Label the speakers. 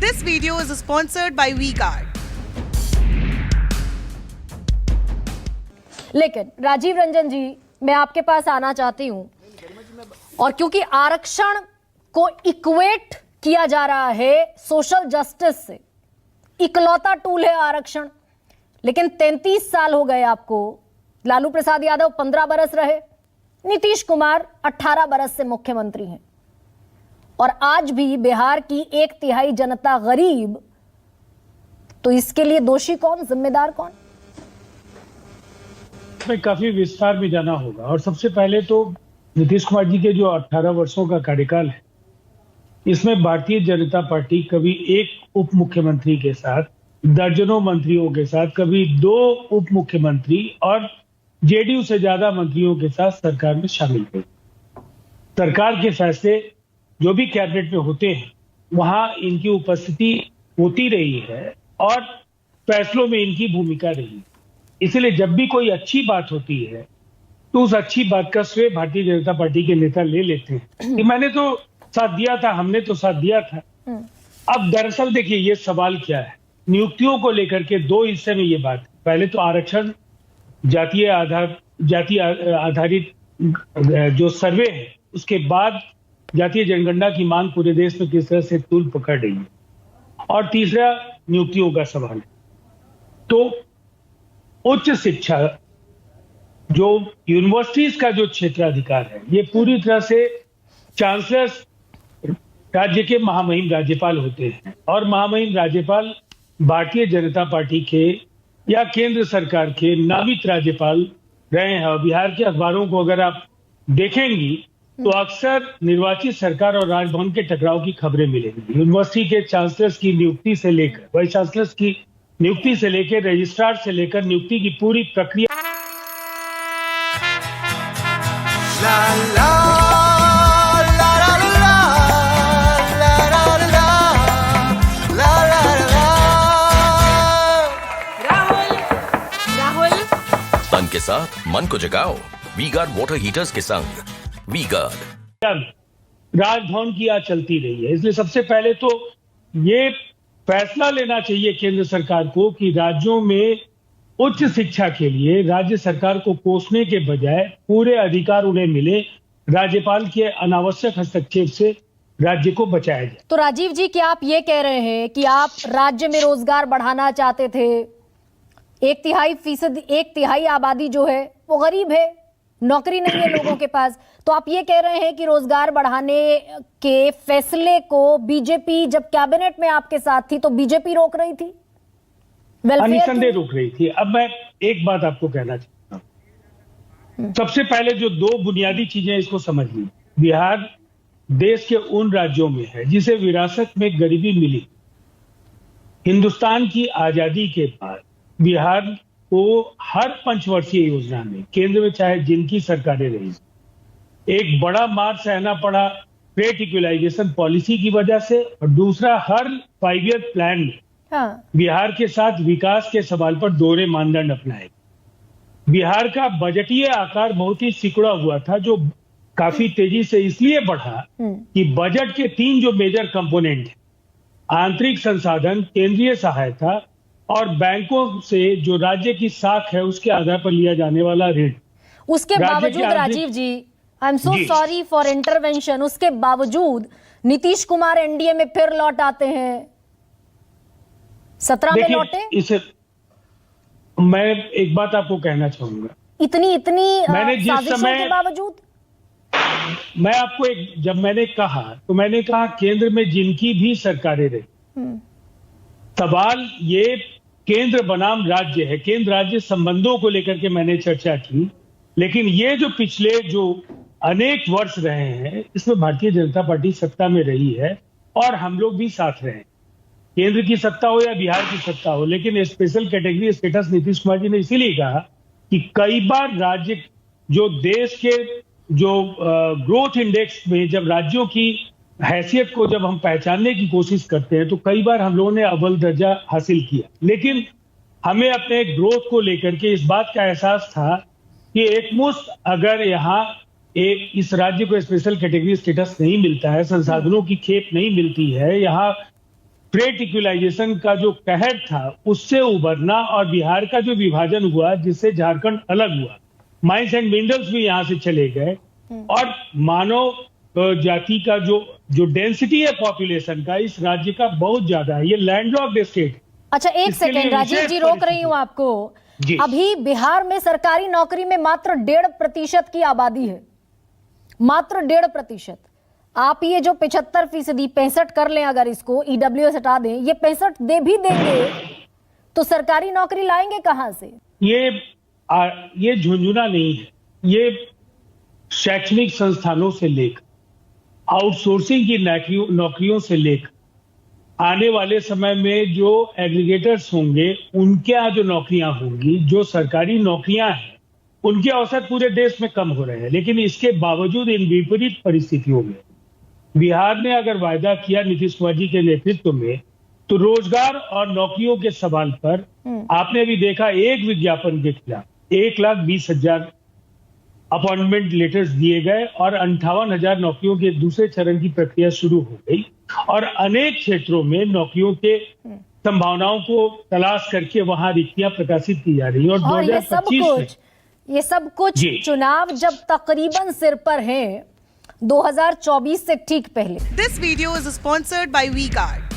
Speaker 1: This video is sponsored by V-Guard.
Speaker 2: लेकिन राजीव रंजन जी, मैं आपके पास आना चाहती हूं, और क्योंकि आरक्षण को इक्वेट किया जा रहा है सोशल जस्टिस से, इकलौता टूल है आरक्षण, लेकिन 33 साल हो गए आपको। लालू प्रसाद यादव 15 बरस रहे, नीतीश कुमार 18 बरस से मुख्यमंत्री हैं, और आज भी बिहार की 1/3 जनता गरीब। तो इसके लिए दोषी कौन, जिम्मेदार कौन?
Speaker 3: में काफी विस्तार में जाना होगा। और सबसे पहले तो नीतीश कुमार जी के जो 18 वर्षों का कार्यकाल है, इसमें भारतीय जनता पार्टी कभी एक उप मुख्यमंत्री के साथ, दर्जनों मंत्रियों के साथ, कभी 2 उप मुख्यमंत्री और जेडीयू से ज्यादा मंत्रियों के साथ सरकार में शामिल हुए। सरकार के फैसले जो भी कैबिनेट में होते हैं, वहां इनकी उपस्थिति होती रही है और फैसलों में इनकी भूमिका रही है। इसलिए जब भी कोई अच्छी बात होती है तो उस अच्छी बात का श्रेय भारतीय जनता पार्टी के नेता ले लेते हैं कि मैंने तो साथ दिया था, हमने तो साथ दिया था। अब दरअसल देखिए ये सवाल क्या है, नियुक्तियों को लेकर के 2 हिस्से में ये बात है। पहले तो आरक्षण जातीय आधारित जो सर्वे है, उसके बाद जातीय जनगणना की मांग पूरे देश में किस तरह से तूल पकड़ रही है, और तीसरा नियुक्तियों का सवाल है। तो उच्च शिक्षा, जो यूनिवर्सिटीज का जो क्षेत्राधिकार है, ये पूरी तरह से चांसलर्स राज्य के महामहिम राज्यपाल होते हैं, और महामहिम राज्यपाल भारतीय जनता पार्टी के या केंद्र सरकार के नामित राज्यपाल रहे हैं। और बिहार के अखबारों को अगर आप देखेंगी तो अक्सर निर्वाचित सरकार और राजभवन के टकराव की खबरें मिलेंगी। यूनिवर्सिटी के चांसलर्स की नियुक्ति से लेकर, वाइस चांसलर्स की नियुक्ति से लेकर, रजिस्ट्रार से लेकर नियुक्ति की पूरी प्रक्रिया। ला, ला, ला, ला, ला, ला, ला, ला, ला, ला।
Speaker 4: राहुल तन के साथ मन को जगाओ वी-गार्ड वाटर हीटर्स के संग। वी-गार्ड
Speaker 3: राजभवन की आज चलती रही है, इसलिए सबसे पहले तो ये फैसला लेना चाहिए केंद्र सरकार को कि राज्यों में उच्च शिक्षा के लिए राज्य सरकार को कोसने के बजाय पूरे अधिकार उन्हें मिले, राज्यपाल के अनावश्यक हस्तक्षेप से राज्य को बचाया जाए।
Speaker 2: तो राजीव जी, क्या आप ये कह रहे हैं कि आप राज्य में रोजगार बढ़ाना चाहते थे? 1/3 आबादी जो है वो गरीब है, नौकरी नहीं है लोगों के पास, तो आप ये कह रहे हैं कि रोजगार बढ़ाने के फैसले को बीजेपी, जब कैबिनेट में आपके साथ थी तो बीजेपी रोक रही थी,
Speaker 3: निसंदेह रोक रही थी। अब मैं एक बात आपको कहना चाहता हूं, सबसे पहले जो 2 बुनियादी चीजें इसको समझ ली। बिहार देश के उन राज्यों में है जिसे विरासत में गरीबी मिली। हिंदुस्तान की आजादी के बाद बिहार को हर पंचवर्षीय योजना में, केंद्र में चाहे जिनकी सरकारें रही, एक बड़ा मार सहना पड़ा ग्रेट इक्वलाइजेशन पॉलिसी की वजह से, और दूसरा हर 5 ईयर प्लान में बिहार के साथ विकास के सवाल पर दोहरे मानदंड अपनाए। बिहार का बजटीय आकार बहुत ही सिकुड़ा हुआ था, जो काफी तेजी से इसलिए बढ़ा कि बजट के 3 जो मेजर कंपोनेंट हैं, आंतरिक संसाधन, केंद्रीय सहायता और बैंकों से जो राज्य की साख है उसके आधार पर लिया जाने वाला ऋण,
Speaker 2: उसके बावजूद Rajiv ji, I am so sorry for intervention, उसके बावजूद नीतीश कुमार एनडीए में फिर लौट आते हैं। 17 में लौटे। इसे
Speaker 3: मैं एक बात आपको कहना चाहूंगा,
Speaker 2: इतनी
Speaker 3: मैंने जिस समय
Speaker 2: के बावजूद,
Speaker 3: मैं आपको जब मैंने कहा केंद्र में जिनकी भी सरकारें रही, सवाल ये केंद्र बनाम राज्य है, केंद्र राज्य संबंधों को लेकर के मैंने चर्चा की। लेकिन ये जो पिछले जो अनेक वर्ष रहे हैं, इसमें भारतीय जनता पार्टी सत्ता में रही है और हम लोग भी साथ रहे, केंद्र की सत्ता हो या बिहार की सत्ता हो। लेकिन special category status Nitish Kumar ji ने इसीलिए कहा कि कई बार राज्य, जो देश के जो ग्रोथ इंडेक्स में जब राज्यों की हैसियत को जब हम पहचानने की कोशिश करते हैं, तो कई बार हम लोगों ने अव्वल दर्जा हासिल किया। लेकिन हमें अपने ग्रोथ को लेकर के इस बात का एहसास था कि एकमुश्त अगर यहाँ इस राज्य को स्पेशल कैटेगरी स्टेटस नहीं मिलता है, संसाधनों की खेप नहीं मिलती है, यहाँ फ्रेट इक्वलाइजेशन का जो कहर था उससे उभरना और बिहार का जो विभाजन हुआ जिससे झारखंड अलग हुआ, माइंस एंड मिनरल्स भी यहां से चले गए और मानव जाति का जो डेंसिटी है पॉपुलेशन का इस राज्य का बहुत ज्यादा है। ये लैंडलॉक्ड स्टेट।
Speaker 2: अच्छा एक
Speaker 3: इसके लिए
Speaker 2: सेकेंड राजीव
Speaker 3: विशेष
Speaker 2: जी, रोक रही
Speaker 3: परिस्थिति।
Speaker 2: हूं आपको।
Speaker 3: जी।
Speaker 2: अभी बिहार में सरकारी नौकरी में मात्र 1.5% की आबादी है, मात्र 1.5%। आप ये जो 75%, 65 कर लें अगर इसको ईडब्ल्यूएस हटा दें, ये 65 दे भी देंगे तो सरकारी नौकरी लाएंगे कहां से?
Speaker 3: ये झुंझुना नहीं है, ये शैक्षणिक संस्थानों से लेकर आउटसोर्सिंग की नौकरियों से लेकर आने वाले समय में जो एग्रीगेटर्स होंगे उनके यहाँ जो नौकरियां होंगी, जो सरकारी नौकरियां हैं उनके अवसर पूरे देश में कम हो रहे हैं। लेकिन इसके बावजूद इन विपरीत परिस्थितियों में बिहार ने अगर वायदा किया नीतीश कुमार जी के नेतृत्व में, तो रोजगार और नौकरियों के सवाल पर आपने भी देखा एक विज्ञापन के खिलाफ 1,20,000 अपॉइंटमेंट लेटर्स दिए गए और 58,000 नौकरियों के दूसरे चरण की प्रक्रिया शुरू हो गई और अनेक क्षेत्रों में नौकरियों के संभावनाओं को तलाश करके वहां रिक्तियां प्रकाशित की जा रही है। और 2025
Speaker 2: ये सब कुछ चुनाव जब तकरीबन सिर पर हैं, 2024 से ठीक पहले।
Speaker 1: This video is sponsored by WeGuard.